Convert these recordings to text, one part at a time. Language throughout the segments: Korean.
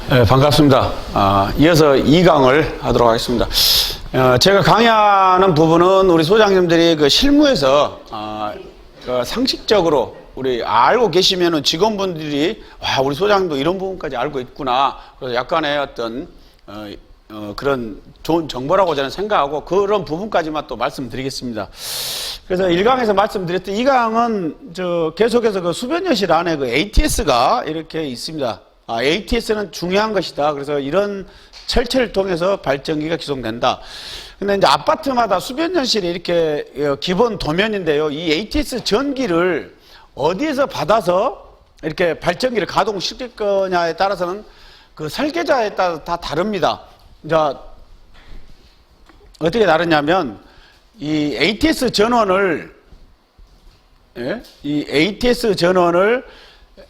네, 반갑습니다. 이어서 2강을 하도록 하겠습니다. 제가 강의하는 부분은 우리 소장님들이 그 실무에서 그 상식적으로 우리 알고 계시면은 직원분들이 와, 우리 소장님도 이런 부분까지 알고 있구나. 그래서 약간의 어떤 그런 좋은 정보라고 저는 생각하고 그런 부분까지만 또 말씀드리겠습니다. 그래서 1강에서 말씀드렸던 2강은 계속해서 그 수변여실 안에 그 ATS가 이렇게 있습니다. ATS는 중요한 것이다. 그래서 이런 철체를 통해서 발전기가 기송된다. 근데 이제 아파트마다 수변연실이 이렇게 기본 도면인데요. 이 ATS 전기를 어디에서 받아서 이렇게 발전기를 가동시킬 거냐에 따라서는 그 설계자에 따라 다 다릅니다. 이제 어떻게 다르냐면 이 ATS 전원을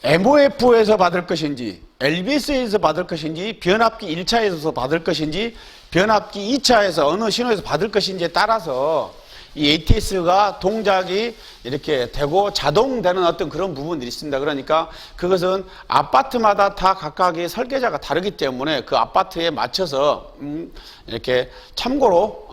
MOF에서 받을 것인지 LBS에서 받을 것인지 변압기 1차에서 받을 것인지 변압기 2차에서 어느 신호에서 받을 것인지에 따라서 이 ATS가 동작이 이렇게 되고 자동되는 어떤 그런 부분들이 있습니다. 그러니까 그것은 아파트마다 다 각각의 설계자가 다르기 때문에 그 아파트에 맞춰서 이렇게 참고로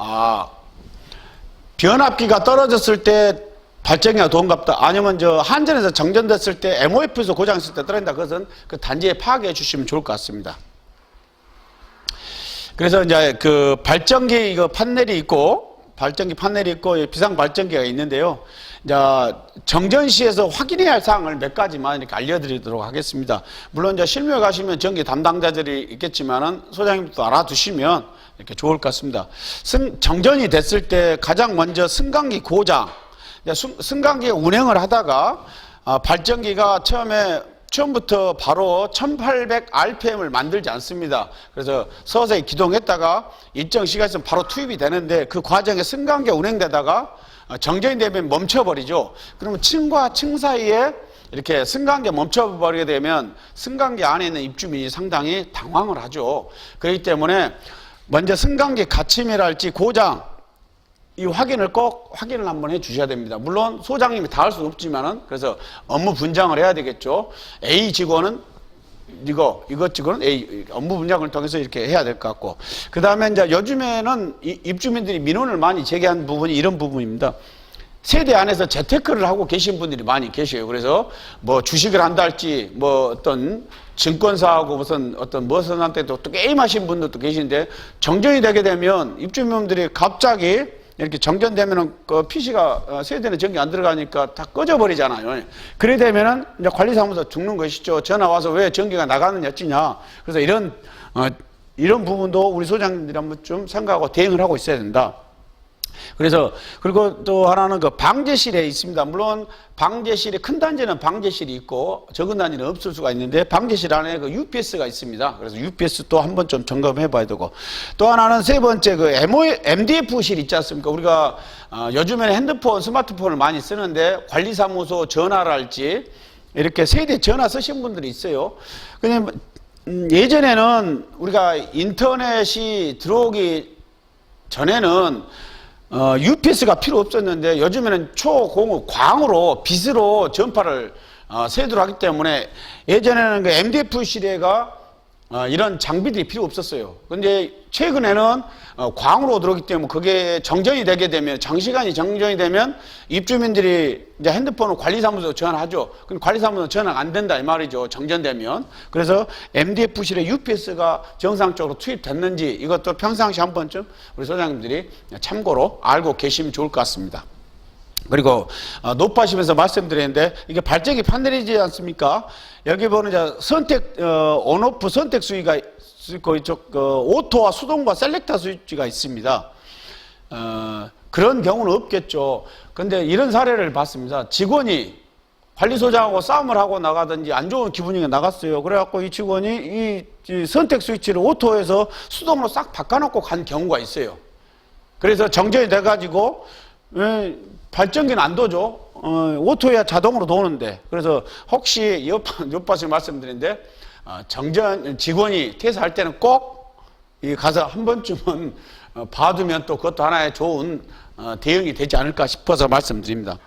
변압기가 떨어졌을 때 발전기가 도움갑다. 아니면 한전에서 정전됐을 때 MOF에서 고장있을 때 떨어진다. 그것은 그 단지에 파악해 주시면 좋을 것 같습니다. 그래서 이제 그 발전기 판넬이 있고 비상 발전기가 있는데요. 이제 정전 시에서 확인해야 할 사항을 몇 가지만 이렇게 알려드리도록 하겠습니다. 물론 이제 실무에 가시면 전기 담당자들이 있겠지만은 소장님도 알아두시면 이렇게 좋을 것 같습니다. 정전이 됐을 때 가장 먼저 승강기 고장. 승강기가 운행을 하다가 발전기가 처음부터 바로 1800rpm을 만들지 않습니다. 그래서 서서히 기동했다가 일정 시간 있으면 바로 투입이 되는데 그 과정에 승강기가 운행되다가 정전이 되면 멈춰버리죠. 그러면 층과 층 사이에 이렇게 승강기가 멈춰버리게 되면 승강기 안에 있는 입주민이 상당히 당황을 하죠. 그렇기 때문에 먼저 승강기 갇힘이랄지 고장 이 확인을 한번 해 주셔야 됩니다. 물론 소장님이 다 할 수는 없지만은 그래서 업무 분장을 해야 되겠죠. A 직원은 이것 직원은 A 업무 분장을 통해서 이렇게 해야 될 것 같고 그 다음에 이제 요즘에는 입주민들이 민원을 많이 제기한 부분이 이런 부분입니다. 세대 안에서 재테크를 하고 계신 분들이 많이 계셔요. 그래서 뭐 주식을 한다 할지 뭐 어떤 증권사하고 무엇한테 또 게임하신 분들도 계신데 정전이 되게 되면 입주민들이 갑자기 이렇게 정전되면은 그 PC가 세대는 전기 안 들어가니까 다 꺼져버리잖아요. 그래 되면은 이제 관리사무소 죽는 것이죠. 전화 와서 왜 전기가 나가느냐 어찌냐. 그래서 이런 부분도 우리 소장님들이 한번 좀 생각하고 대응을 하고 있어야 된다. 그리고 또 하나는 그 방제실에 있습니다. 물론 방제실에 큰 단지는 방제실이 있고 적은 단지는 없을 수가 있는데 방제실 안에 그 UPS가 있습니다. 그래서 UPS 또 한번 좀 점검해 봐야 되고 또 하나는 세 번째 그 MDF실 있지 않습니까? 우리가 요즘에는 핸드폰, 스마트폰을 많이 쓰는데 관리사무소 전화를 할지 이렇게 세대 전화 쓰신 분들이 있어요. 그냥 예전에는 우리가 인터넷이 들어오기 전에는 UPS가 필요 없었는데 요즘에는 초공업 광으로 빛으로 전파를 세도록 하기 때문에 예전에는 그 MDF 시대가 이런 장비들이 필요 없었어요. 근데 최근에는 광으로 들어오기 때문에 그게 정전이 되게 되면 장시간이 정전이 되면 입주민들이 이제 핸드폰을 관리사무소 전화하죠. 그럼 관리사무소 전화가 안 된다 이 말이죠. 정전되면. 그래서 MDF실에 UPS가 정상적으로 투입됐는지 이것도 평상시 한 번쯤 우리 소장님들이 참고로 알고 계시면 좋을 것 같습니다. 그리고 높아시면서 말씀드렸는데 이게 발전기 판넬이지 않습니까? 여기 보는 이제 선택 온오프 선택 스위치가 있고 이쪽 오토와 수동과 셀렉터 스위치가 있습니다. 그런 경우는 없겠죠. 근데 이런 사례를 봤습니다. 직원이 관리소장하고 싸움을 하고 나가든지 안 좋은 기분이 나갔어요. 그래갖고 이 직원이 이 선택 스위치를 오토에서 수동으로 싹 바꿔놓고 간 경우가 있어요. 그래서 정전이 돼가지고 발전기는 안 도죠. 오토야 자동으로 도는데. 그래서 혹시 옆밭을 말씀드리는데 정전 직원이 퇴사할 때는 꼭 가서 한 번쯤은 봐두면 또 그것도 하나의 좋은 대응이 되지 않을까 싶어서 말씀드립니다.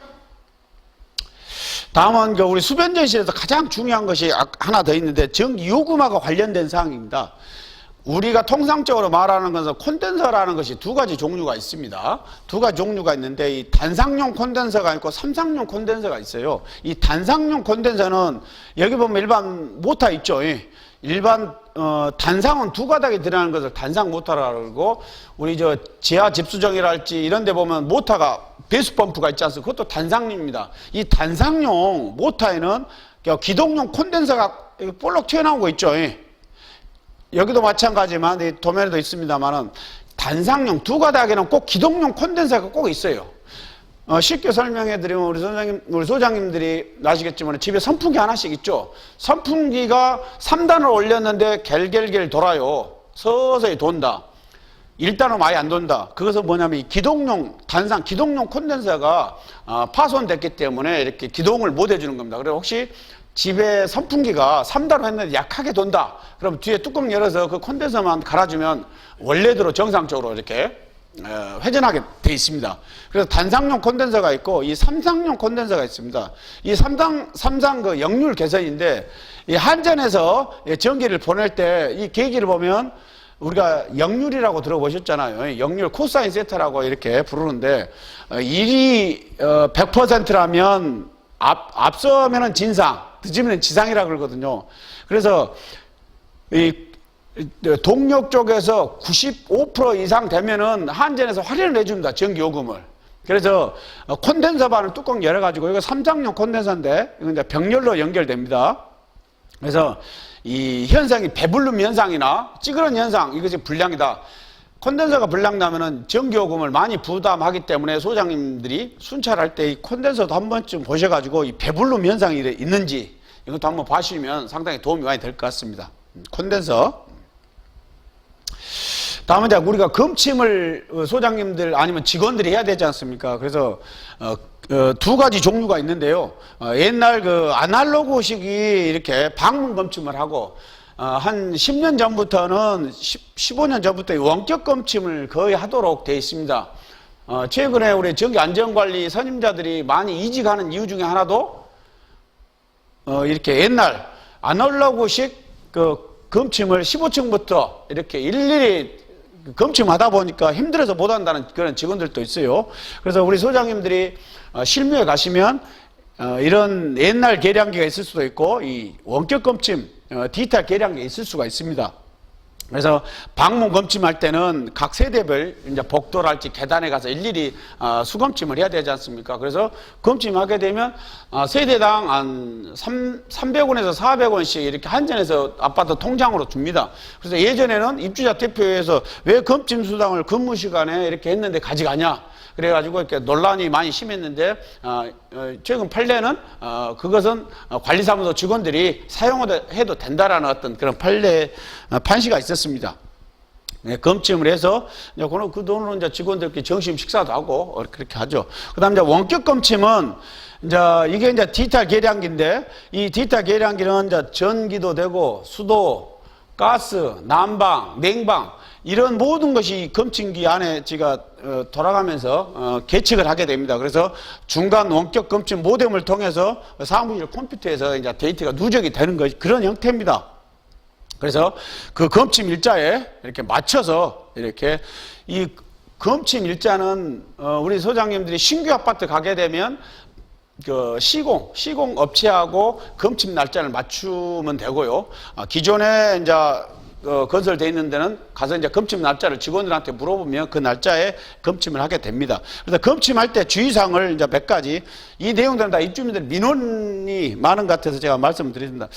다음은 우리 수변전실에서 가장 중요한 것이 하나 더 있는데 전기 요금하고 관련된 사항입니다. 우리가 통상적으로 말하는 것은 콘덴서라는 것이 두 가지 종류가 있습니다. 두 가지 종류가 있는데 이 단상용 콘덴서가 있고 삼상용 콘덴서가 있어요. 이 단상용 콘덴서는 여기 보면 일반 모터 있죠. 일반 단상은 두 가닥이 들어가는 것을 단상 모터라고 그러고 우리 저 지하 집수정이랄지 이런 데 보면 모터가 배수 펌프가 있지 않습니까? 그것도 단상용입니다. 이 단상용 모터에는 기동용 콘덴서가 볼록 튀어나온 거 있죠. 여기도 마찬가지지만 이 도면에도 있습니다만은 단상용 두 가닥에는 꼭 기동용 콘덴서가 꼭 있어요. 쉽게 설명해 드리면 우리 소장님들이 아시겠지만 집에 선풍기 하나씩 있죠. 선풍기가 3단을 올렸는데 갤갤갤 돌아요. 서서히 돈다. 1단은 아예 안 돈다. 그것은 뭐냐면 이 기동용 단상 기동용 콘덴서가 파손됐기 때문에 이렇게 기동을 못 해주는 겁니다. 그래서 혹시 집에 선풍기가 3단으로 했는데 약하게 돈다. 그럼 뒤에 뚜껑 열어서 그 콘덴서만 갈아주면 원래대로 정상적으로 이렇게 회전하게 돼 있습니다. 그래서 단상용 콘덴서가 있고 이 삼상용 콘덴서가 있습니다. 이 삼상 그 역률 개선인데 이 한전에서 전기를 보낼 때 이 계기를 보면 우리가 역률이라고 들어보셨잖아요. 역률 코사인 세타라고 이렇게 부르는데 일이 100%라면 앞서면은 진상, 늦으면 지상이라고 그러거든요. 그래서 이 동력 쪽에서 95% 이상 되면은 한전에서 할인을 해줍니다. 전기요금을. 그래서 콘덴서 반을 뚜껑 열어가지고 이거 삼상용 콘덴서인데 이건 이제 병렬로 연결됩니다. 그래서 이 현상이 배불름 현상이나 찌그러운 현상 이것이 불량이다. 콘덴서가 불량 나면은 전기요금을 많이 부담하기 때문에 소장님들이 순찰할 때 이 콘덴서도 한 번쯤 보셔가지고 이 배불름 현상이 있는지 이것도 한번 봐주시면 상당히 도움이 많이 될 것 같습니다. 콘덴서. 다음은 이제 우리가 검침을 소장님들 아니면 직원들이 해야 되지 않습니까? 그래서 두 가지 종류가 있는데요. 옛날 그 아날로그식이 이렇게 방문 검침을 하고 한 10년 전부터는 15년 전부터 원격 검침을 거의 하도록 되어 있습니다. 최근에 우리 전기안전관리 선임자들이 많이 이직하는 이유 중에 하나도 이렇게 옛날 아날로그식 그 검침을 15층부터 이렇게 일일이 검침하다 보니까 힘들어서 못한다는 그런 직원들도 있어요. 그래서 우리 소장님들이 실무에 가시면 이런 옛날 계량기가 있을 수도 있고 이 원격 검침 디지털 계량기가 있을 수가 있습니다. 그래서 방문 검침할 때는 각 세대별 이제 복도랄지 계단에 가서 일일이 수검침을 해야 되지 않습니까? 그래서 검침하게 되면 세대당 한 300원에서 400원씩 이렇게 한전에서 아파트 통장으로 줍니다. 그래서 예전에는 입주자 대표회에서 왜 검침 수당을 근무 시간에 이렇게 했는데 가져가냐? 그래가지고 이렇게 논란이 많이 심했는데 최근 판례는 그것은 관리사무소 직원들이 사용해도 된다라는 어떤 그런 판시가 있었습니다. 네, 검침을 해서 그 돈으로 이제 직원들끼리 점심 식사도 하고 그렇게 하죠. 그다음 이제 원격 검침은 이게 이제 디지털 계량기인데 이 디지털 계량기는 이제 전기도 되고 수도, 가스, 난방, 냉방 이런 모든 것이 검침기 안에 제가 돌아가면서 계측을 하게 됩니다. 그래서 중간 원격 검침 모뎀을 통해서 사무실 컴퓨터에서 이제 데이터가 누적이 되는 것 그런 형태입니다. 그래서 그 검침 일자에 이렇게 맞춰서 이렇게 이 검침 일자는 우리 소장님들이 신규 아파트 가게 되면 그 시공 업체하고 검침 날짜를 맞추면 되고요. 기존에 이제 건설되어 있는 데는 가서 이제 검침 날짜를 직원들한테 물어보면 그 날짜에 검침을 하게 됩니다. 그래서 검침할 때 주의사항을 이제 몇 가지 이 내용들은 다 입주민들 민원이 많은 것 같아서 제가 말씀을 드립니다.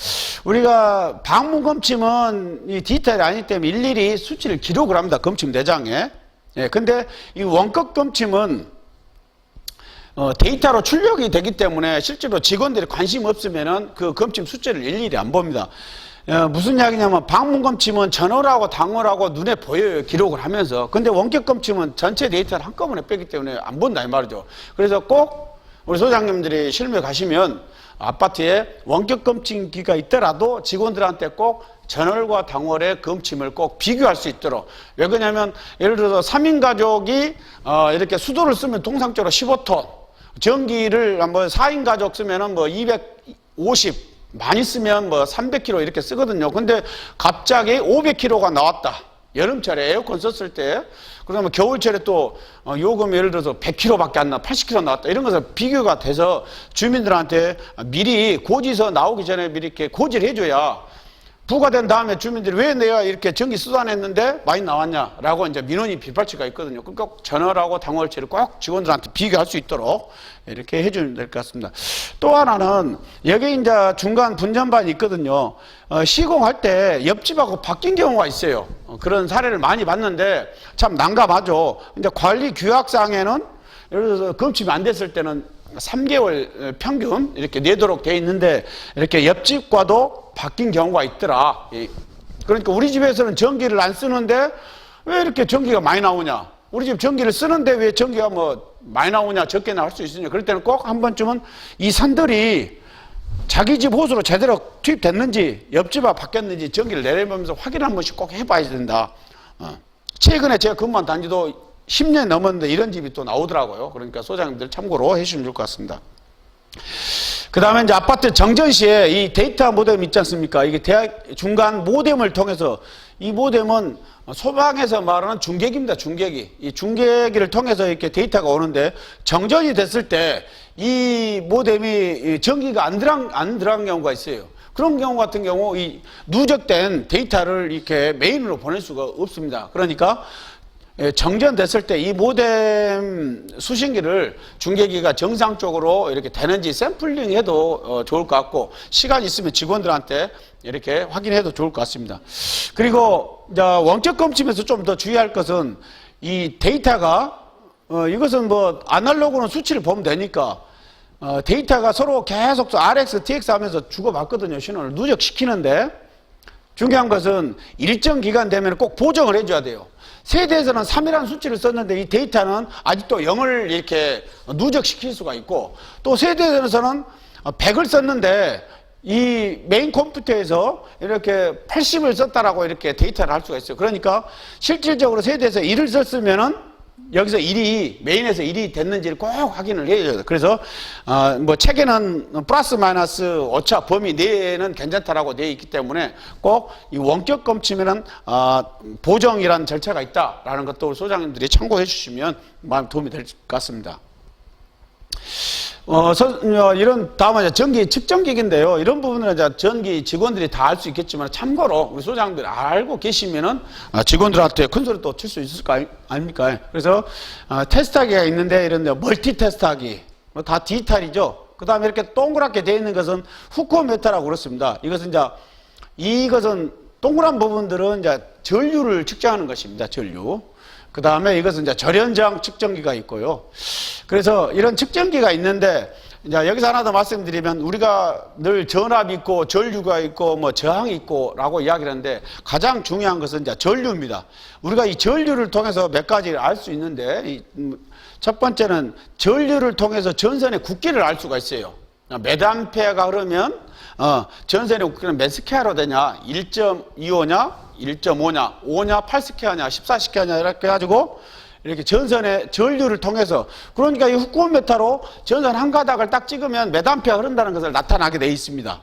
우리가 방문 검침은 이 디지털이 아니기 때문에 일일이 수치를 기록을 합니다. 검침 내장에. 예, 근데 이 원격 검침은 데이터로 출력이 되기 때문에 실제로 직원들이 관심 없으면은 그 검침 수치를 일일이 안 봅니다. 무슨 이야기냐면 방문 검침은 전월하고 당월하고 눈에 보여요. 기록을 하면서. 근데 원격 검침은 전체 데이터를 한꺼번에 빼기 때문에 안 본다 이 말이죠. 그래서 꼭 우리 소장님들이 실무에 가시면 아파트에 원격 검침기가 있더라도 직원들한테 꼭 전월과 당월의 검침을 꼭 비교할 수 있도록. 왜 그러냐면 예를 들어서 3인 가족이 이렇게 수도를 쓰면 통상적으로 15톤 전기를 한번 4인 가족 쓰면은 뭐 250, 많이 쓰면 뭐 300kg 이렇게 쓰거든요. 근데 갑자기 500kg가 나왔다. 여름철에 에어컨 썼을 때, 그러면 겨울철에 또 요금 예를 들어서 100kg밖에 안 나, 80kg 나왔다. 이런 것을 비교가 돼서 주민들한테 미리 고지서 나오기 전에 미리 이렇게 고지를 해줘야 부과된 다음에 주민들이 왜 내가 이렇게 전기 쏟아냈는데 많이 나왔냐라고 이제 민원이 빗발치가 있거든요. 꼭 전월하고 당월치를 꼭 직원들한테 비교할 수 있도록 이렇게 해주면 될 것 같습니다. 또 하나는 여기 이제 중간 분전반이 있거든요. 시공할 때 옆집하고 바뀐 경우가 있어요. 그런 사례를 많이 봤는데 참 난감하죠. 이제 관리 규약상에는 예를 들어서 검침이 안 됐을 때는 3개월 평균 이렇게 내도록 돼 있는데 이렇게 옆집과도 바뀐 경우가 있더라. 그러니까 우리 집에서는 전기를 안 쓰는데 왜 이렇게 전기가 많이 나오냐? 우리 집 전기를 쓰는데 왜 전기가 뭐 많이 나오냐, 적게 나올 수 있으냐? 그럴 때는 꼭 한 번쯤은 이 선들이 자기 집 호수로 제대로 투입됐는지 옆집하고 바뀌었는지 전기를 내려보면서 확인 한 번씩 꼭 해봐야 된다. 최근에 제가 근무한 단지도 10년 넘었는데 이런 집이 또 나오더라고요. 그러니까 소장님들 참고로 해주시면 좋을 것 같습니다. 그 다음에 이제 아파트 정전 시에 이 데이터 모뎀 있지 않습니까? 이게 중간 모뎀을 통해서, 이 모뎀은 소방에서 말하는 중계기입니다. 중계기. 이 중계기를 통해서 이렇게 데이터가 오는데 정전이 됐을 때 이 모뎀이 전기가 안 들어간 경우가 있어요. 그런 경우 같은 경우 이 누적된 데이터를 이렇게 메인으로 보낼 수가 없습니다. 그러니까 정전됐을 때 이 모뎀 수신기를 중계기가 정상적으로 이렇게 되는지 샘플링 해도 좋을 것 같고, 시간 있으면 직원들한테 이렇게 확인해도 좋을 것 같습니다. 그리고 원격 검침에서 좀 더 주의할 것은 이 데이터가 이것은 뭐 아날로그는 수치를 보면 되니까 데이터가 서로 계속 RX, TX 하면서 주고받거든요. 신호를 누적시키는데 중요한 것은 일정 기간 되면 꼭 보정을 해줘야 돼요. 세대에서는 3이라는 수치를 썼는데 이 데이터는 아직도 0을 이렇게 누적시킬 수가 있고, 또 세대에서는 100을 썼는데 이 메인 컴퓨터에서 이렇게 80을 썼다라고 이렇게 데이터를 할 수가 있어요. 그러니까 실질적으로 세대에서 1을 썼으면은 여기서 1이 메인에서 1이 됐는지를 꼭 확인을 해야 돼요. 그래서 뭐 책에는 플러스 마이너스 오차 범위 내에는 괜찮다라고 되어 있기 때문에 꼭 이 원격 검침에는 보정이라는 절차가 있다라는 것도 소장님들이 참고해 주시면 많이 도움이 될 것 같습니다. 이런 다음은 전기 측정기기인데요. 이런 부분은 이제 전기 직원들이 다 알 수 있겠지만 참고로 우리 소장님들이 알고 계시면은 직원들한테 큰 소리 또 칠 수 있을 거 아닙니까? 그래서 테스트하기가 있는데 이런 멀티 테스트하기 다 디지털이죠. 그 다음에 이렇게 동그랗게 되어 있는 것은 후코메타라고 그렇습니다. 이것은 동그란 부분들은 이제 전류를 측정하는 것입니다. 전류. 그 다음에 이것은 이제 절연저항 측정기가 있고요. 그래서 이런 측정기가 있는데, 이제 여기서 하나 더 말씀드리면, 우리가 늘 전압이 있고 전류가 있고 뭐 저항이 있고 라고 이야기를 하는데, 가장 중요한 것은 이제 전류입니다. 우리가 이 전류를 통해서 몇 가지를 알 수 있는데, 첫 번째는 전류를 통해서 전선의 굵기를 알 수가 있어요. 몇 암페어가 흐르면 전선의 굵기는 몇 스퀘어로 되냐, 1.25냐 1.5냐, 5냐, 8스퀘어냐, 14스퀘어냐 이렇게 해가지고 이렇게 전선의 전류를 통해서, 그러니까 이 후코메타로 전선 한 가닥을 딱 찍으면 몇 암페어 흐른다는 것을 나타나게 되어 있습니다.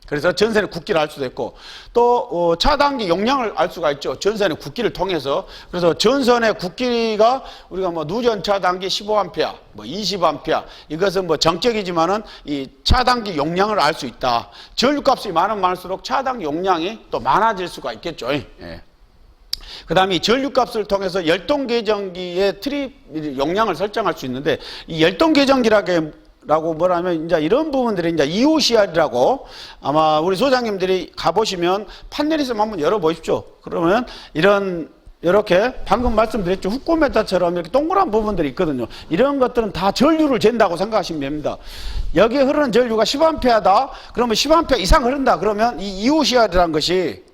그래서 전선의 굵기를 알 수도 있고, 또 차단기 용량을 알 수가 있죠. 전선의 굵기를 통해서. 그래서 전선의 굵기가 우리가 뭐 누전 차단기 15A, 뭐 20A, 이것은 뭐 정격이지만은 이 차단기 용량을 알 수 있다. 전류값이 많을수록 차단기 용량이 또 많아질 수가 있겠죠. 예. 그 다음에 전류값을 통해서 열동계정기의 트립 용량을 설정할 수 있는데, 이 열동계정기라고 뭐라면 이제 이런 부분들이 이제 EOCR이라고, 아마 우리 소장님들이 가보시면 판넬 있으면 한번 열어보십시오. 그러면 이렇게 방금 말씀드렸죠. 후코메타처럼 이렇게 동그란 부분들이 있거든요. 이런 것들은 다 전류를 잰다고 생각하시면 됩니다. 여기에 흐르는 전류가 10A다. 그러면 10A 이상 흐른다. 그러면 이 EOCR이라는 것이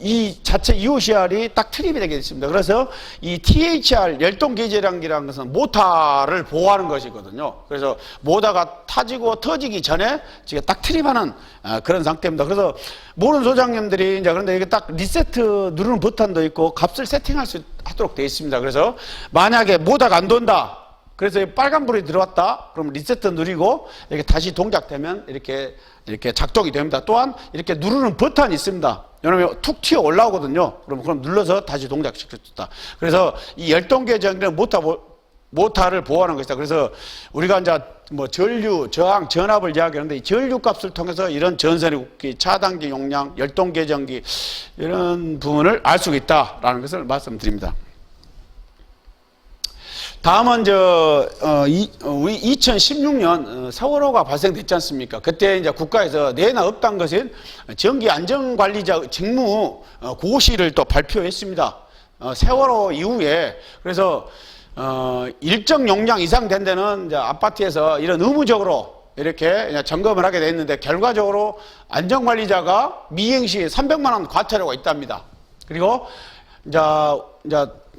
이 자체 EOCR이 딱 트립이 되게 있습니다. 그래서 이 THR, 열동계제량기라는 것은 모터를 보호하는 것이거든요. 그래서 모터가 타지고 터지기 전에 지금 딱 트립하는 그런 상태입니다. 그래서 모르는 소장님들이 이제 그런데 이게 딱 리세트 누르는 버튼도 있고 값을 세팅할 수 하도록 되어 있습니다. 그래서 만약에 모터가 안 돈다, 그래서 빨간불이 들어왔다. 그럼 리세트 누르고 이렇게 다시 동작되면 이렇게 작동이 됩니다. 또한 이렇게 누르는 버튼이 있습니다. 여러분 툭 튀어 올라오거든요. 그럼 눌러서 다시 동작시켰다. 그래서 이 열동계전기는 모터를 보호하는 것이다. 그래서 우리가 이제 뭐 전류, 저항, 전압을 이야기하는데 이 전류 값을 통해서 이런 전선의 굵기, 차단기 용량, 열동계전기 이런 부분을 알 수가 있다라는 것을 말씀드립니다. 다음은 우리 2016년 세월호가 발생됐지 않습니까? 그때 이제 국가에서 내나 없던 것은 전기안전관리자 직무 고시를 또 발표했습니다. 세월호 이후에 그래서 일정 용량 이상 된 데는 이제 아파트에서 이런 의무적으로 이렇게 점검을 하게 됐는데 결과적으로 안전관리자가 미행 시 300만 원 과태료가 있답니다. 그리고 이제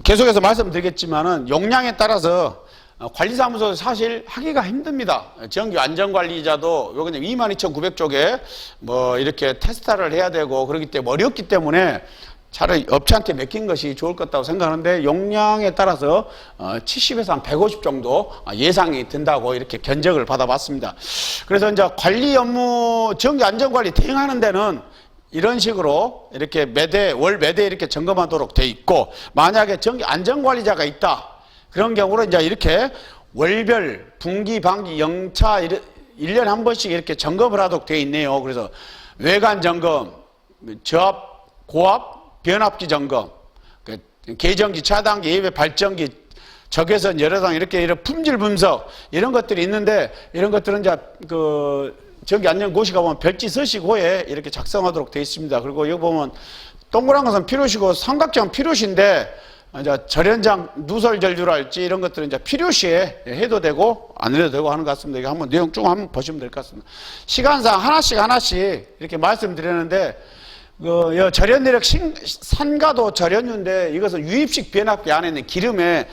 계속해서 말씀드리겠지만은 용량에 따라서 관리사무소에서 사실 하기가 힘듭니다. 전기 안전관리자도 요거 22,900쪽에 뭐 이렇게 테스트를 해야 되고 그렇기 때문에 어렵기 때문에 차라리 업체한테 맡긴 것이 좋을 것 같다고 생각하는데 용량에 따라서 70에서 한 150 정도 예상이 된다고 이렇게 견적을 받아봤습니다. 그래서 이제 관리 업무 전기 안전관리 대행하는 데는 이런 식으로 이렇게 월 매대 이렇게 점검하도록 돼 있고 만약에 전기 안전관리자가 있다 그런 경우로 이제 이렇게 월별 분기 반기 영차 1년에 한 번씩 이렇게 점검을 하도록 돼 있네요. 그래서 외관 점검, 저압, 고압 변압기 점검, 계전기, 차단기, 예배 발전기, 적외선, 열화상 이렇게 품질 분석 이런 것들이 있는데 이런 것들은 이제 전기 안전고시가 보면 별지 서식호에 이렇게 작성하도록 되어 있습니다. 그리고 여기 보면 동그란 것은 필요시고 삼각형 필요시인데 이제 절연장 누설 전류랄지 이런 것들은 이제 필요시에 해도 되고 안 해도 되고 하는 것 같습니다. 이거 한번 내용 쭉 한번 보시면 될 것 같습니다. 시간상 하나씩 이렇게 말씀드리는데 절연내력 산가도 절연유인데 이것은 유입식 변압기 안에 있는 기름의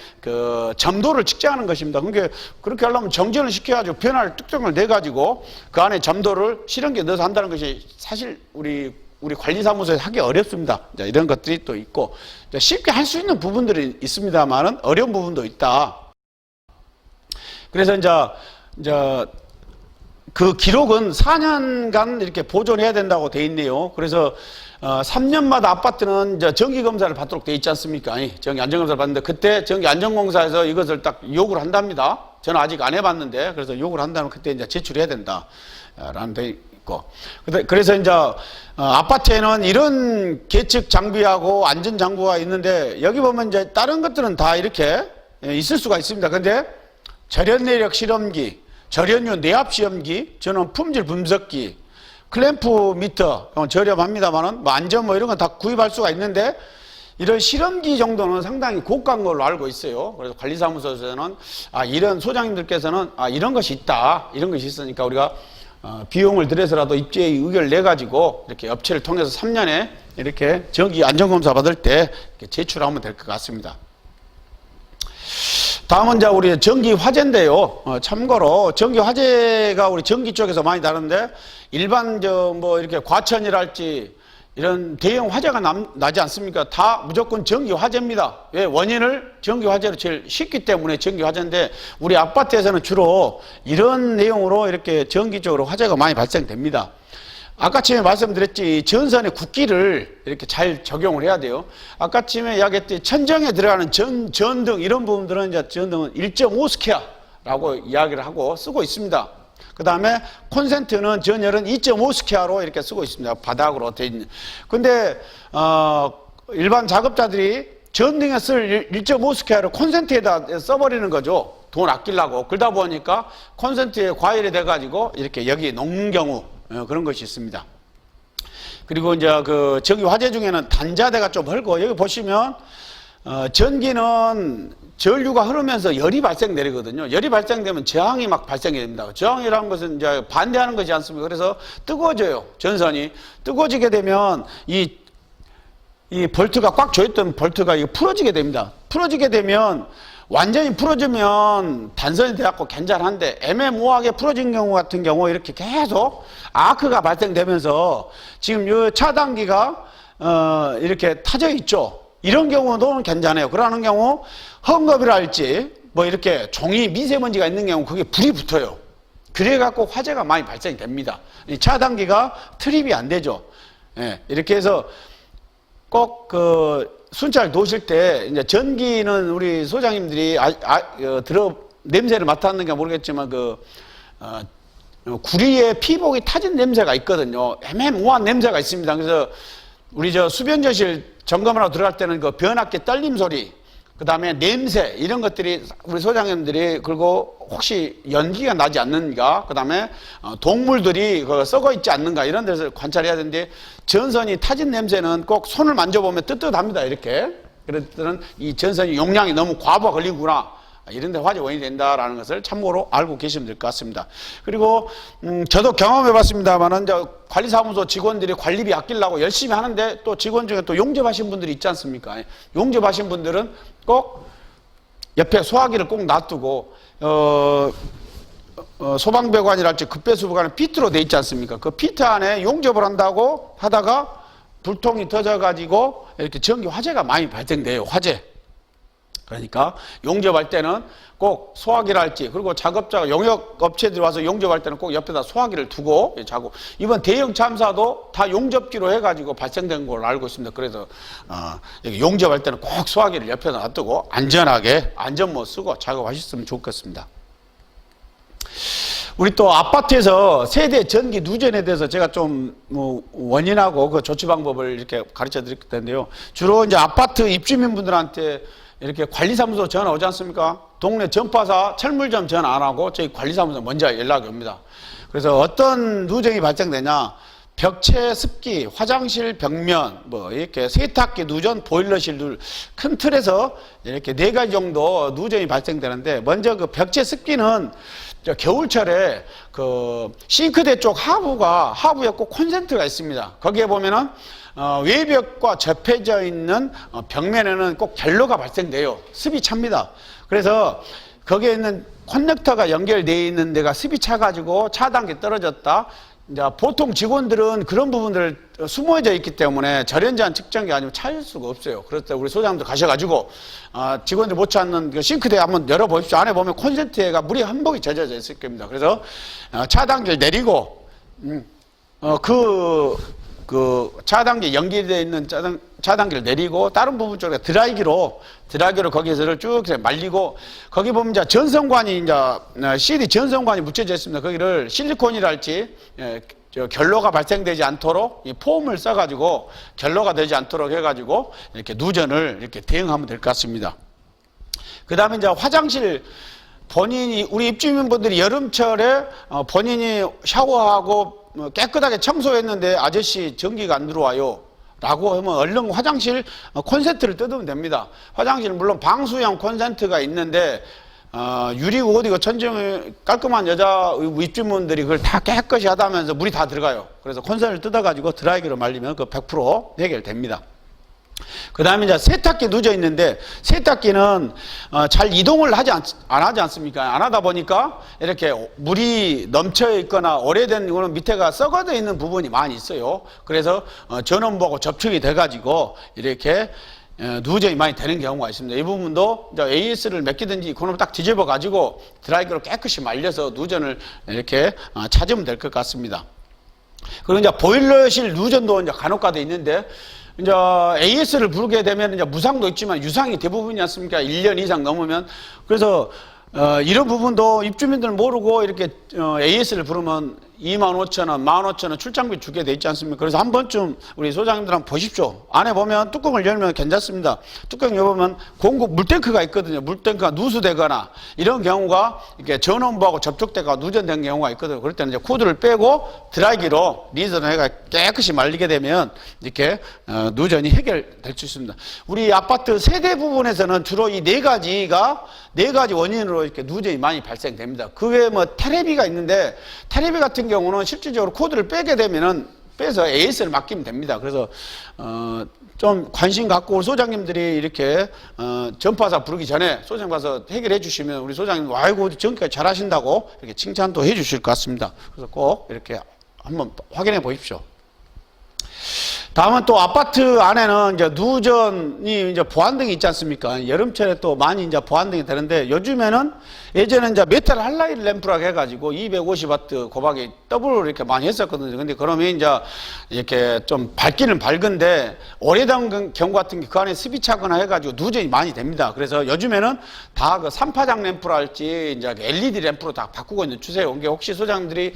점도를 측정하는 것입니다. 그러니까 그렇게 하려면 정전을 시켜가지고 변화를 특정을 내가지고 그 안에 점도를 실험기에 넣어서 한다는 것이 사실 우리 관리사무소에서 하기 어렵습니다. 이런 것들이 또 있고 쉽게 할 수 있는 부분들이 있습니다만은 어려운 부분도 있다. 그래서 이제 그 기록은 4년간 이렇게 보존해야 된다고 돼 있네요. 그래서 3년마다 아파트는 이제 정기검사를 받도록 돼 있지 않습니까? 정기 안전검사를 받는데 그때 정기 안전공사에서 이것을 딱 요구를 한답니다. 저는 아직 안 해봤는데 그래서 요구를 한다면 그때 이제 제출해야 된다. 라는 데 있고. 그래서 이제 아파트에는 이런 계측 장비하고 안전 장구가 있는데 여기 보면 이제 다른 것들은 다 이렇게 있을 수가 있습니다. 근데 절연내력 실험기, 절연유 내압 시험기, 저는 품질 분석기, 클램프 미터, 저렴합니다만은 안전 이런 건 다 구입할 수가 있는데 이런 실험기 정도는 상당히 고가인 걸로 알고 있어요. 그래서 관리사무소에서는 이런 소장님들께서는 이런 것이 있다, 이런 것이 있으니까 우리가 비용을 들여서라도 입주에 의결을 내 가지고 이렇게 업체를 통해서 3년에 이렇게 전기 안전검사 받을 때 제출하면 될 것 같습니다. 다음은 이제 우리 전기 화재인데요. 참고로 전기 화재가 우리 전기 쪽에서 많이 다른데 일반 이렇게 과천이랄지 이런 대형 화재가 나지 않습니까? 다 무조건 전기 화재입니다. 왜? 원인을 전기 화재로 제일 쉽기 때문에 전기 화재인데 우리 아파트에서는 주로 이런 내용으로 이렇게 전기 쪽으로 화재가 많이 발생됩니다. 아까 처음에 말씀드렸지 전선의 굵기를 이렇게 잘 적용을 해야 돼요. 아까 처음에 이야기했듯이 천정에 들어가는 전등 이런 부분들은 이제 전등은 1.5스퀘어라고 이야기를 하고 쓰고 있습니다. 그 다음에 콘센트는 전열은 2.5스퀘어로 이렇게 쓰고 있습니다. 바닥으로 돼 있는. 근데 일반 작업자들이 전등에 쓸 1.5스퀘어를 콘센트에다 써버리는 거죠. 돈 아끼려고. 그러다 보니까 콘센트에 과열이 돼가지고 이렇게 여기 녹는 경우 그런 것이 있습니다. 그리고 이제 전기 화재 중에는 단자대가 좀 헐고 여기 보시면 전기는 전류가 흐르면서 열이 발생되거든요. 열이 발생되면 저항이 막 발생이 됩니다. 저항이라는 것은 이제 반대하는 것이지 않습니까? 그래서 뜨거워져요. 전선이 뜨거워지게 되면 이 볼트가 꽉 조였던 볼트가 풀어지게 됩니다. 풀어지게 되면 완전히 풀어지면 단선이 돼갖고 괜찮은데 애매모호하게 풀어진 경우 같은 경우 이렇게 계속 아크가 발생되면서 지금 이 차단기가 이렇게 타져 있죠. 이런 경우는 괜찮아요. 그러는 경우 헝겊이랄지 뭐 이렇게 종이 미세먼지가 있는 경우 그게 불이 붙어요. 그래갖고 화재가 많이 발생이 됩니다. 이 차단기가 트립이 안 되죠. 예, 이렇게 해서 꼭 그 순찰 도실 때 이제 전기는 우리 소장님들이 냄새를 맡았는가 모르겠지만 구리에 피복이 타진 냄새가 있거든요. 애매모호한 냄새가 있습니다. 그래서 우리 수변조실 점검하러 들어갈 때는 그 변압기 떨림 소리, 그 다음에 냄새, 이런 것들이 우리 소장님들이, 그리고 혹시 연기가 나지 않는가, 그 다음에 동물들이 썩어 있지 않는가, 이런 데서 관찰해야 되는데, 전선이 타진 냄새는 꼭 손을 만져보면 뜨뜻합니다. 이렇게. 그럴 때는 이 전선이 용량이 너무 과부하 걸리구나, 이런 데 화재 원인이 된다라는 것을 참고로 알고 계시면 될 것 같습니다. 그리고 저도 경험해 봤습니다만은 관리사무소 직원들이 관리비 아끼려고 열심히 하는데, 또 직원 중에 또 용접하신 분들이 있지 않습니까? 용접하신 분들은 꼭 옆에 소화기를 꼭 놔두고 소방배관이랄지 급배수배관은 피트로 돼 있지 않습니까? 그 피트 안에 용접을 한다고 하다가 불통이 터져 가지고 이렇게 전기 화재가 많이 발생돼요. 화재. 그러니까 용접할 때는 꼭 소화기랄지, 그리고 작업자가 용역업체들이 와서 용접할 때는 꼭 옆에다 소화기를 두고 자고, 이번 대형 참사도 다 용접기로 해가지고 발생된 걸로 알고 있습니다. 그래서 용접할 때는 꼭 소화기를 옆에다 놔두고 안전하게 안전모 쓰고 작업하셨으면 좋겠습니다. 우리 또 아파트에서 세대 전기 누전에 대해서 제가 좀 원인하고 그 조치 방법을 이렇게 가르쳐 드릴 텐데요. 주로 이제 아파트 입주민분들한테 이렇게 관리사무소 전화 오지 않습니까? 동네 전파사 철물점 전화 안 하고 저희 관리사무소 먼저 연락이 옵니다. 그래서 어떤 누전이 발생되냐, 벽체 습기, 화장실 벽면, 뭐 이렇게 세탁기 누전, 보일러실 누전, 큰 틀에서 이렇게 4가지 정도 누전이 발생되는데, 먼저 그 벽체 습기는 겨울철에 그 싱크대 쪽 하부에 꼭 콘센트가 있습니다. 거기에 보면은 외벽과 접해져 있는 벽면에는 꼭 결로가 발생돼요. 습이 찹니다. 그래서 거기에 있는 커넥터가 연결되어 있는 데가 습이 차가지고 차단기 떨어졌다. 이제 보통 직원들은 그런 부분들 숨어져 있기 때문에 절연제한 측정기 아니면 찾을 수가 없어요. 그럴 때 우리 소장님들 가셔가지고 직원들 못 찾는 그 싱크대 한번 열어보십시오. 안에 보면 콘센트가 물이 한복이 젖어져 있을 겁니다. 그래서 차단기를 내리고 그 차단기 연결되어 있는 차단기를 내리고, 다른 부분 쪽에 드라이기로 거기서를 쭉 말리고, 거기 보면 이제 전선관이 CD 전선관이 묻혀져 있습니다. 거기를 실리콘이랄지 결로가 발생되지 않도록 이 폼을 써가지고 결로가 되지 않도록 해가지고 이렇게 누전을 이렇게 대응하면 될 것 같습니다. 그 다음에 이제 화장실, 본인이, 우리 입주민분들이 여름철에 본인이 샤워하고 깨끗하게 청소했는데 아저씨 전기가 안 들어와요 라고 하면 얼른 화장실 콘센트를 뜯으면 됩니다. 화장실은 물론 방수형 콘센트가 있는데 유리고 어디고 천정 깔끔한 여자 입주민들이 그걸 다 깨끗이 하다면서 물이 다 들어가요. 그래서 콘센트를 뜯어가지고 드라이기로 말리면 그 100% 해결됩니다. 그 다음에 이제 세탁기 누져 있는데, 세탁기는 잘 이동을 안 하지 않습니까? 안 하다 보니까 이렇게 물이 넘쳐 있거나 오래된 이거는 밑에가 썩어져 있는 부분이 많이 있어요. 그래서 전원부하고 접촉이 돼가지고 이렇게 누전이 많이 되는 경우가 있습니다. 이 부분도 이제 AS를 몇 개든지 그놈을 딱 뒤집어 가지고 드라이기로 깨끗이 말려서 누전을 이렇게 찾으면 될 것 같습니다. 그리고 이제 보일러실 누전도 이제 간혹가다 있는데, 이제 AS를 부르게 되면 이제 무상도 있지만 유상이 대부분이지 않습니까? 1년 이상 넘으면. 그래서 이런 부분도 입주민들 모르고 이렇게 AS를 부르면 25,000원, 15,000원 출장비 주게 돼 있지 않습니까? 그래서 한 번쯤 우리 소장님들 한번 보십시오. 안에 보면 뚜껑을 열면 괜찮습니다. 뚜껑 열면 공급 물탱크가 있거든요. 물탱크가 누수되거나 이런 경우가 이렇게 전원부하고 접촉되거나 누전된 경우가 있거든요. 그럴 때는 이제 코드를 빼고 드라이기로 리저를 해가 깨끗이 말리게 되면 이렇게 누전이 해결될 수 있습니다. 우리 아파트 세대 부분에서는 주로 이 4가지 원인으로 이렇게 누전이 많이 발생됩니다. 그 외에 뭐 테레비가 있는데, 테레비 같은 경우는 실질적으로 코드를 빼게 되면은 빼서 AS를 맡기면 됩니다. 그래서 좀 관심 갖고 소장님들이 이렇게 전파사 부르기 전에 소장님 가서 해결해 주시면 우리 소장님 아이고 전기까지 잘 하신다고 이렇게 칭찬도 해 주실 것 같습니다. 그래서 꼭 이렇게 한번 확인해 보십시오. 다음은 또 아파트 안에는 이제 누전이 이제 보안등이 있지 않습니까? 여름철에 또 많이 이제 보안등이 되는데 요즘에는 예전에 이제 메탈 할라이드 램프라고 해가지고 250W 곱하기 더블로 이렇게 많이 했었거든요. 근데 그러면 이제 이렇게 좀 밝기는 밝은데 오래된 경우 같은 게 그 안에 습이 차거나 해가지고 누전이 많이 됩니다. 그래서 요즘에는 다 그 3파장 램프랄지 이제 LED 램프로 다 바꾸고 있는 추세예요. 이게 혹시 소장들이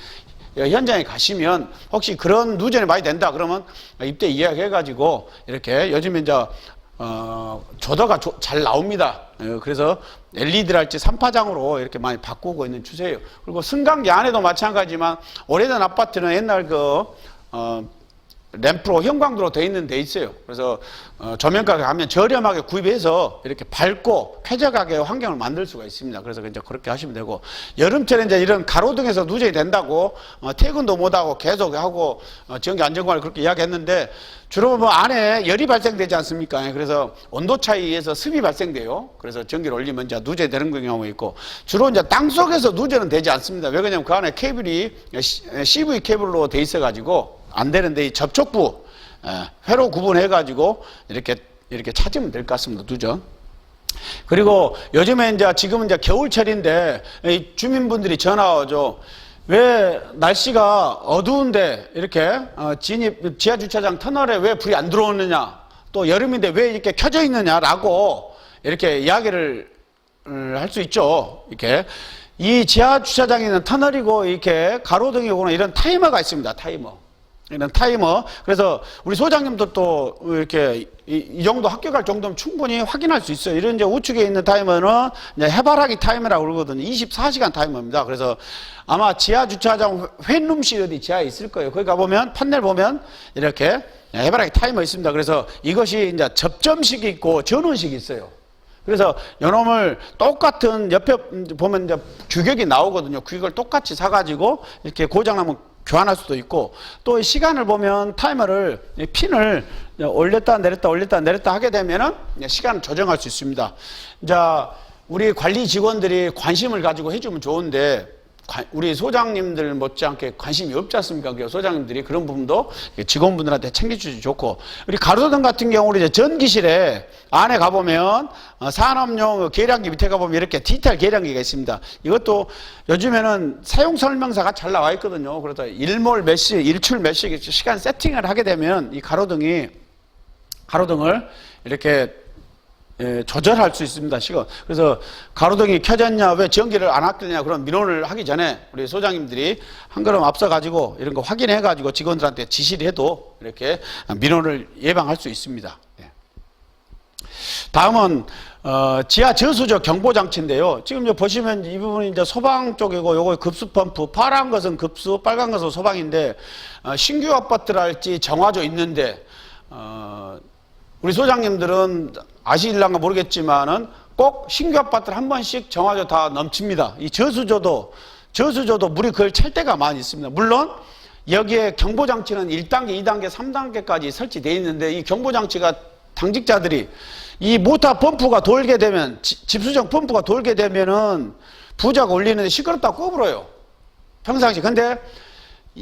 현장에 가시면 혹시 그런 누전이 많이 된다 그러면 입대 이야기해가지고 이렇게 요즘에 이제 조더가 잘 나옵니다. 그래서 LED랄지 3파장으로 이렇게 많이 바꾸고 있는 추세예요. 그리고 승강기 안에도 마찬가지지만 오래된 아파트는 옛날 램프로 형광도로 되어 있는 데 있어요. 그래서 조명가게 가면 저렴하게 구입해서 이렇게 밝고 쾌적하게 환경을 만들 수가 있습니다. 그래서 이제 그렇게 하시면 되고, 여름철에 이제 이런 가로등에서 누전이 된다고 퇴근도 못하고 계속 하고 전기 안전관을 그렇게 이야기했는데, 주로 뭐 안에 열이 발생되지 않습니까? 그래서 온도 차이에서 습이 발생돼요. 그래서 전기를 올리면 이제 누전이 되는 경우가 있고, 주로 이제 땅 속에서 누전은 되지 않습니다. 왜 그러냐면 그 안에 케이블이 CV 케이블로 돼 있어 가지고 안 되는데, 이 접촉부 회로 구분해 가지고 이렇게 찾으면 될 것 같습니다. 누전. 그리고 요즘에 이제 지금은 이제 겨울철인데 주민분들이 전화 오죠. 왜 날씨가 어두운데 이렇게 지하 주차장 터널에 왜 불이 안 들어오느냐, 또 여름인데 왜 이렇게 켜져 있느냐라고 이렇게 이야기를 할 수 있죠. 이렇게 이 지하 주차장에 있는 터널이고 이렇게 가로등이 오거나 이런 타이머가 있습니다. 이런 타이머. 그래서 우리 소장님도 또 이렇게 이 정도 합격할 정도면 충분히 확인할 수 있어요. 이런 이제 우측에 있는 타이머는 이제 해바라기 타이머라고 그러거든요. 24시간 타이머입니다. 그래서 아마 지하 주차장 회룸실 어디 지하에 있을 거예요. 거기 가보면 판넬 보면 이렇게 해바라기 타이머 있습니다. 그래서 이것이 이제 접점식이 있고 전원식이 있어요. 그래서 요놈을 똑같은 옆에 보면 이제 규격이 나오거든요. 규격을 똑같이 사가지고 이렇게 고장나면 교환할 수도 있고, 또 시간을 보면 타이머를 핀을 올렸다 내렸다 하게 되면은 시간을 조정할 수 있습니다. 자, 우리 관리 직원들이 관심을 가지고 해주면 좋은데 우리 소장님들 못지않게 관심이 없지 않습니까? 그래서 소장님들이 그런 부분도 직원분들한테 챙겨주지 좋고, 우리 가로등 같은 경우는 이제 전기실에 안에 가보면 산업용 계량기 밑에 가보면 이렇게 디지털 계량기가 있습니다. 이것도 요즘에는 사용 설명서가 잘 나와 있거든요. 그래서 1몰 몇시, 1출 몇시 시간 세팅을 하게 되면 이 가로등을 이렇게 조절할 수 있습니다. 그래서 가로등이 켜졌냐, 왜 전기를 안 아끼느냐, 그런 민원을 하기 전에 우리 소장님들이 한 걸음 앞서 가지고 이런 거 확인해 가지고 직원들한테 지시를 해도 이렇게 민원을 예방할 수 있습니다. 다음은 지하 저수조 경보 장치인데요. 지금 이제 보시면 이 부분이 이제 소방 쪽이고, 요거 급수 펌프, 파란 것은 급수, 빨간 것은 소방인데, 신규 아파트랄지 정화조 있는데 우리 소장님들은 아시일랑가 모르겠지만은 꼭 신규 아파트를 한 번씩 정화조 다 넘칩니다. 이 저수조도 물이 그걸 찰 때가 많이 있습니다. 물론 여기에 경보장치는 1단계, 2단계, 3단계까지 설치되어 있는데, 이 경보장치가 당직자들이 이 모터 펌프가 돌게 되면, 집수정 펌프가 돌게 되면은 부자가 올리는데 시끄럽다고 꺼불어요. 평상시. 근데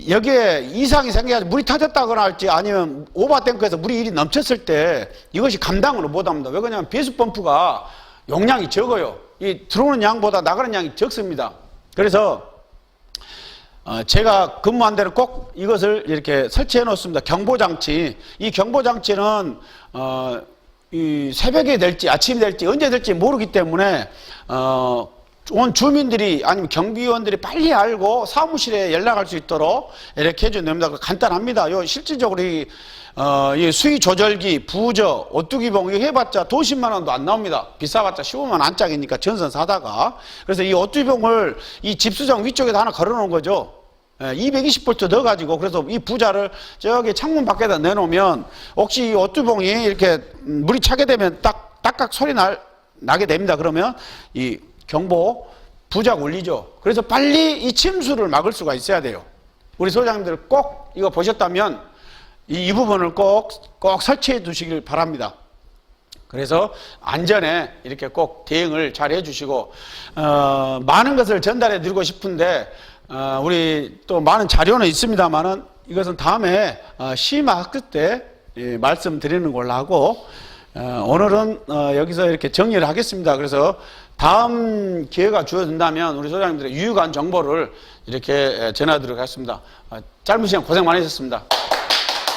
여기에 이상이 생겨서 물이 터졌다거나 할지, 아니면 오버탱크에서 물이 이리 넘쳤을 때 이것이 감당을 못합니다. 왜 그러냐면 배수 펌프가 용량이 적어요. 이 들어오는 양보다 나가는 양이 적습니다. 그래서 제가 근무한 데는 꼭 이것을 이렇게 설치해 놓습니다. 경보장치. 이 경보장치는 이 새벽에 될지 아침이 될지 언제 될지 모르기 때문에 온 주민들이 아니면 경비원들이 빨리 알고 사무실에 연락할 수 있도록 이렇게 해주면 됩니다. 간단합니다. 요 실질적으로 이 수위 조절기, 부저, 오뚜기봉 이거 해봤자 돈 10만 원도 안 나옵니다. 비싸봤자 15만 원 안짝이니까 전선 사다가. 그래서 이 오뚜기봉을 이 집수정 위쪽에다 하나 걸어 놓은 거죠. 220V 넣어가지고, 그래서 이 부자를 저기 창문 밖에다 내놓으면 혹시 이 오뚜기봉이 이렇게 물이 차게 되면 딱딱 소리 나게 됩니다. 그러면 이 경보 부작 울리죠. 그래서 빨리 이 침수를 막을 수가 있어야 돼요. 우리 소장님들 꼭 이거 보셨다면 이 부분을 꼭 설치해 두시길 바랍니다. 그래서 안전에 이렇게 꼭 대응을 잘 해주시고, 많은 것을 전달해 드리고 싶은데 우리 또 많은 자료는 있습니다만은 이것은 다음에 심화 학습 때 말씀드리는 걸로 하고, 오늘은 여기서 이렇게 정리를 하겠습니다. 그래서 다음 기회가 주어진다면 우리 소장님들의 유익한 정보를 이렇게 전해드리도록 하겠습니다. 짧은 시간 고생 많으셨습니다.